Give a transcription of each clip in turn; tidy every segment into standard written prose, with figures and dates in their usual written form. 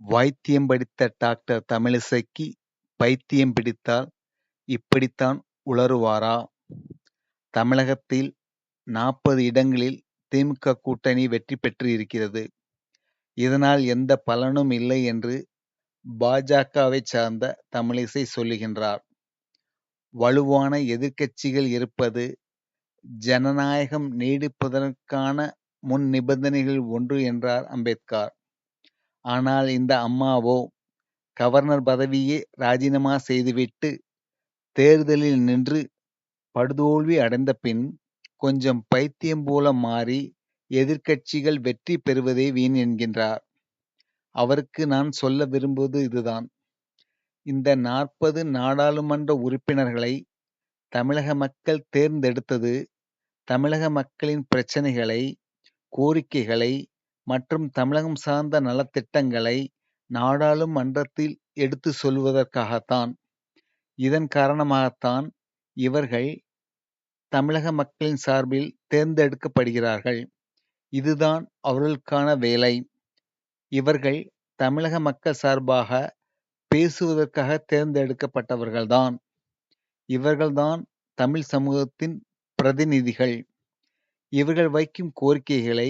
வைத்தியம் படித்த டாக்டர் தமிழிசைக்கு பைத்தியம் பிடித்தால் இப்படித்தான் உளறுவாரா? தமிழகத்தில் 40 இடங்களில் திமுக கூட்டணி வெற்றி பெற்று இருக்கிறது. இதனால் எந்த பலனும் இல்லை என்று பாஜகவைச் சார்ந்த தமிழிசை சொல்லுகின்றார். வலுவான எதிர்க்கட்சிகள் இருப்பது ஜனநாயகம் நீடிப்பதற்கான முன் நிபந்தனைகளில் ஒன்று என்றார் அம்பேத்கர். ஆனால் இந்த அம்மாவோ கவர்னர் பதவியை ராஜினாமா செய்துவிட்டு தேர்தலில் நின்று படுதோல்வி அடைந்த பின் கொஞ்சம் பைத்தியம் போல மாறி எதிர்க்கட்சிகள் வெற்றி பெறுவதே வீண் என்கின்றார். அவருக்கு நான் சொல்ல விரும்புவது இதுதான். இந்த 40 நாடாளுமன்ற உறுப்பினர்களை தமிழக மக்கள் தேர்ந்தெடுத்தது தமிழக மக்களின் பிரச்சனைகளை, கோரிக்கைகளை மற்றும் தமிழகம் சார்ந்த நலத்திட்டங்களை நாடாளுமன்றத்தில் எடுத்து சொல்வதற்காகத்தான். இதன் காரணமாகத்தான் இவர்கள் தமிழக மக்களின் சார்பில் தேர்ந்தெடுக்கப்படுகிறார்கள். இதுதான் அவர்களுக்கான வேலை. இவர்கள் தமிழக மக்கள் சார்பாக பேசுவதற்காக தேர்ந்தெடுக்கப்பட்டவர்கள்தான். இவர்கள்தான் தமிழ் சமூகத்தின் பிரதிநிதிகள். இவர்கள் வைக்கும் கோரிக்கைகளை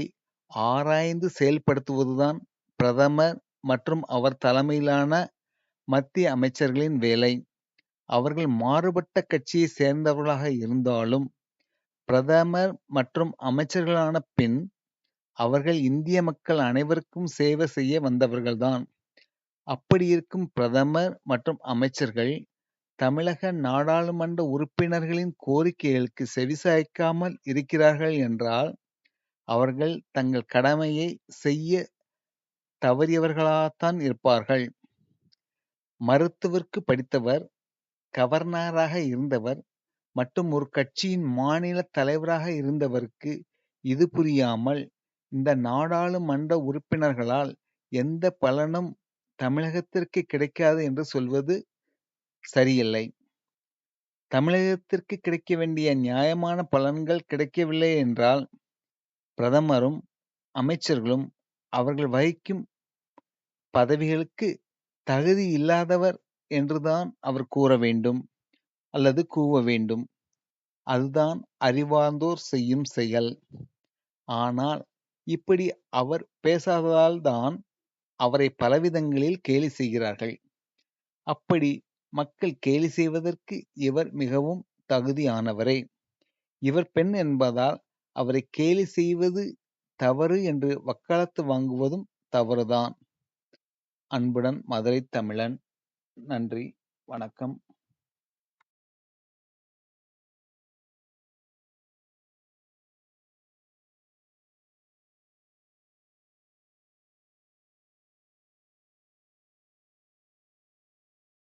ஆராய்ந்து செயல்படுத்துவதுதான் பிரதமர் மற்றும் அவர் தலைமையிலான மத்திய அமைச்சர்களின் வேலை. அவர்கள் மாறுபட்ட கட்சியை சேர்ந்தவர்களாக இருந்தாலும் பிரதமர் மற்றும் அமைச்சர்களான பின் அவர்கள் இந்திய மக்கள் அனைவருக்கும் சேவை செய்ய வந்தவர்கள்தான். அப்படியிருக்கும் பிரதமர் மற்றும் அமைச்சர்கள் தமிழக நாடாளுமன்ற உறுப்பினர்களின் கோரிக்கைகளுக்கு செவிசாய்க்காமல் இருக்கிறார்கள் என்றால் அவர்கள் தங்கள் கடமையை செய்ய தவறியவர்களாகத்தான் இருப்பார்கள். மருத்துவருக்கு படித்தவர், கவர்னராக இருந்தவர் மற்றும் ஒரு கட்சியின் மாநில தலைவராக இருந்தவருக்கு இது புரியாமல் இந்த நாடாளுமன்ற உறுப்பினர்களால் எந்த பலனும் தமிழகத்திற்கு கிடைக்காது என்று சொல்வது சரியில்லை. தமிழகத்திற்கு கிடைக்க வேண்டிய நியாயமான பலன்கள் கிடைக்கவில்லை என்றால் பிரதமரும் அமைச்சர்களும் அவர்கள் வகிக்கும் பதவிகளுக்கு தகுதி இல்லாதவர் என்றுதான் அவர் கூற வேண்டும் அல்லது கூவ வேண்டும். அதுதான் அறிவார்ந்தோர் செய்யும் செயல். ஆனால் இப்படி அவர் பேசாததால்தான் அவரை பலவிதங்களில் கேலி செய்கிறார்கள். அப்படி மக்கள் கேலி செய்வதற்கு இவர் மிகவும் தகுதியானவரே. இவர் பெண் என்பதால் அவரை கேலி செய்வது தவறு என்று வக்காலத்து வாங்குவதும் தவறுதான். அன்புடன் மதுரை தமிழன். நன்றி, வணக்கம்.